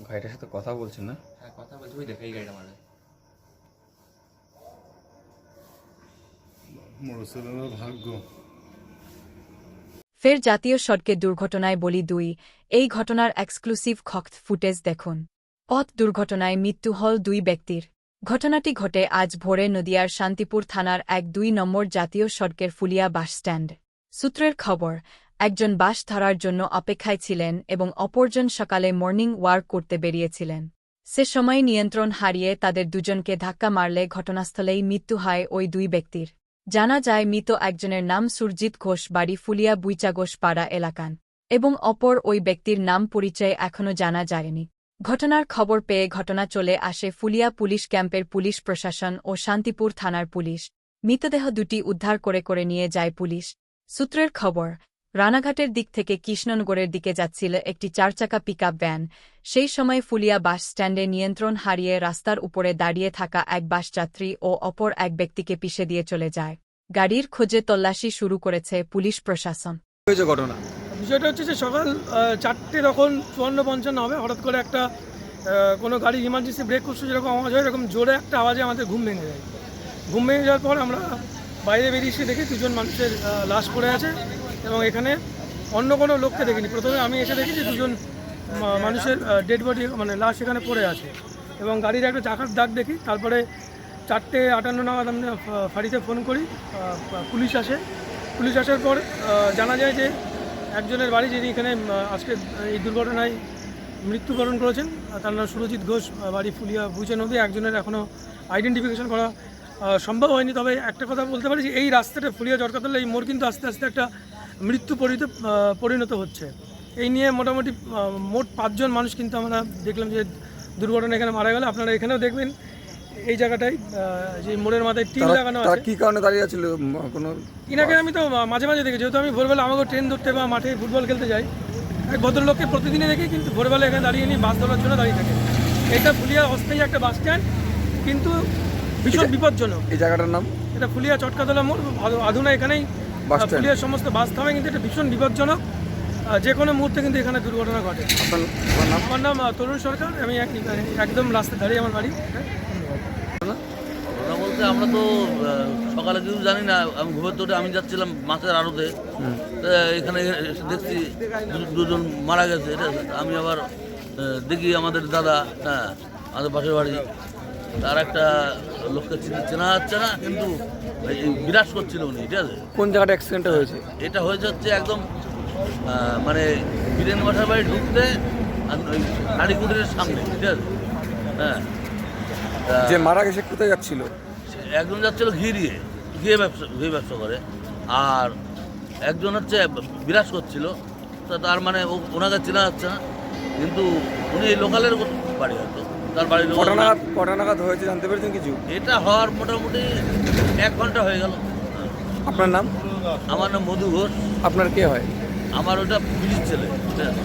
গাড়িটার সাথে কথা বলছেন না? হ্যাঁ কথা বলছি, ওই দেখো এই গাড়িটা মারবে। মোটরসাইকেলের ভাগ্য। ফের জাতীয় সড়কে দুর্ঘটনায় বলি ২। এই ঘটনার এক্সক্লুসিভ খক্ত ফুটেজ দেখুন। পথ দুর্ঘটনায় মৃত্যু হল ২ ব্যক্তির। ঘটনাটি ঘটে আজ ভোরে নদিয়ার শান্তিপুর থানার ১-২ নম্বর জাতীয় সড়কের ফুলিয়া বাসস্ট্যান্ড। সূত্রের খবর, একজন বাস ধরার জন্য অপেক্ষায় ছিলেন এবং অপরজন সকালে মর্নিং ওয়াক করতে বেরিয়েছিলেন। সে সময় নিয়ন্ত্রণ হারিয়ে তাদের দুজনকে ধাক্কা মারলে ঘটনাস্থলেই মৃত্যু হয় ওই ২ ব্যক্তির। জানা যায় মৃত একজনের নাম সুরজিৎ ঘোষ, বাড়ি ফুলিয়া বুইচাঘোষ পাড়া এলাকান, এবং অপর ওই ব্যক্তির নাম পরিচয় এখনও জানা যায়নি। ঘটনার খবর পেয়ে ঘটনা চলে আসে ফুলিয়া পুলিশ ক্যাম্পের পুলিশ প্রশাসন ও শান্তিপুর থানার পুলিশ। মৃতদেহ দুটি উদ্ধার করে নিয়ে যায় পুলিশ। সূত্রের খবর, রানাঘাটের দিক থেকে কৃষ্ণনগরের দিকে যাচ্ছিল একটি ৪ চাকা পিকআপ ভ্যান। সেই সময় ফুলিয়া বাস স্ট্যান্ডে নিয়ন্ত্রণ হারিয়ে রাস্তার উপরে দাঁড়িয়ে থাকা এক বাসযাত্রী ও অপর এক ব্যক্তিকে পিষে দিয়ে চলে যায়। গাড়ির খোঁজে তল্লাশি শুরু করেছে পুলিশ প্রশাসন। হয়েছে ঘটনা? বিষয়টা হচ্ছে যে সকাল 4টে তখন 54-55 হবে, হঠাৎ করে একটা কোনো গাড়ি ইমার্জেন্সি ব্রেক করছে, যেরকম আওয়াজ হয় এরকম জোরে একটা আওয়াজে আমাদের ঘুম ভেঙে যায়। ঘুম ভেঙে যাওয়ার পর আমরা বাইরে বেরিয়ে এসে দেখি 2জন মানুষের লাশ পড়ে আছে এবং এখানে অন্য কোনো লোককে দেখিনি। প্রথমে আমি এসে দেখি যে 2জন মানুষের ডেড বডি মানে লাশ এখানে পড়ে আছে এবং গাড়ির একটা চাকার দাগ দেখি। তারপরে 4:58 নাগাদ আমি ফাঁড়িতে ফোন করি, পুলিশ আসে। পুলিশ আসার পর জানা যায় যে একজনের বাড়ি, যিনি এখানে আজকে এই দুর্ঘটনায় মৃত্যুবরণ করেছেন, তার নাম সুরজিৎ ঘোষ, বাড়ি ফুলিয়া বুইচা নদী। একজনের এখনও আইডেন্টিফিকেশন করা সম্ভব হয়নি। তবে একটা কথা বলতে পারি যে এই রাস্তাটা ফুলিয়া জটকাতলা এই মোড় কিন্তু আস্তে আস্তে একটা মৃত্যু পরিণত হচ্ছে। এই নিয়ে মোটামুটি মোট 5 জন মানুষ কিন্তু আমরা দেখলাম যে দুর্ঘটনা এখানে মারা গেল। আপনারা এখানেও দেখবেন এই জায়গাটায় যে মোড়ের মাথায় টিন লাগানো আছে। কি কারণে দাঁড়িয়ে ছিল? কোনো ইনাকে আমি তো মাঝে মাঝে দেখি, যেহেতু আমি ভোরবেলা আমাকে ট্রেন ধরতে বা মাঠে ফুটবল খেলতে যাই, এক ভদ্রলোককে প্রতিদিনই দেখি, কিন্তু ভোরবেলা এখানে দাঁড়িয়ে নিয়ে বাস ধরার জন্য দাঁড়িয়ে থাকে। এটা ফুলিয়া অস্থায়ী একটা বাস স্ট্যান্ড, কিন্তু ভীষণ বিপজ্জনক। এই জায়গাটার নাম? এটা ফুলিয়া চটকাতলা মোড়, আধুনা এখানেই ফুলিয়ার সমস্ত বাস থামে, কিন্তু এটা ভীষণ বিপজ্জনক। যে কোনো মুহূর্তে কিন্তু এখানে দুর্ঘটনা ঘটে। আমার নাম তরুণ সরকার, আমি একদম রাস্তায় দাঁড়িয়ে আমার বাড়ি। ঘটনা বলতে আমরা তো সকালে কিছু জানি না, আমি ঘুমের তোটে আমি যাচ্ছিলাম মাছের আড়তে, এখানে এসে দেখছি 2জন মারা গেছে। এটা আমি আবার দেখি আমাদের দাদা, হ্যাঁ আমাদের পাশের বাড়ি, তার একটা লোককে চেনা যাচ্ছে না, কিন্তু বিরাজ করছিল উনি। ঠিক আছে, কোন জায়গাটা অ্যাক্সিডেন্টটা হয়েছে? এটা হয়েছে হচ্ছে একদম মানে বীরেন বাসার বাড়ি ঢুকতে ওই নারীকুটিরের সামনে। ঠিক আছে, হ্যাঁ। যে মারা গেছে কোথায় যাচ্ছিল? একজন যাচ্ছিল ঘি ব্যবসা করে, আর একজন হচ্ছে বিরাজ করছিল। তা তার মানে ওনাকে চেনা যাচ্ছে না, কিন্তু উনি এই লোকালের বাড়ি হয়তো, তার বাড়ির কটা নাগাদ হয়েছে জানতে পেরেছেন কিছু? এটা হওয়ার মোটামুটি 1 ঘন্টা হয়ে গেল। আপনার নাম? আমার নাম মধু ঘোষ। আপনার কে হয়? আমার ওটা পুলিশ ছেলে। ঠিক আছে।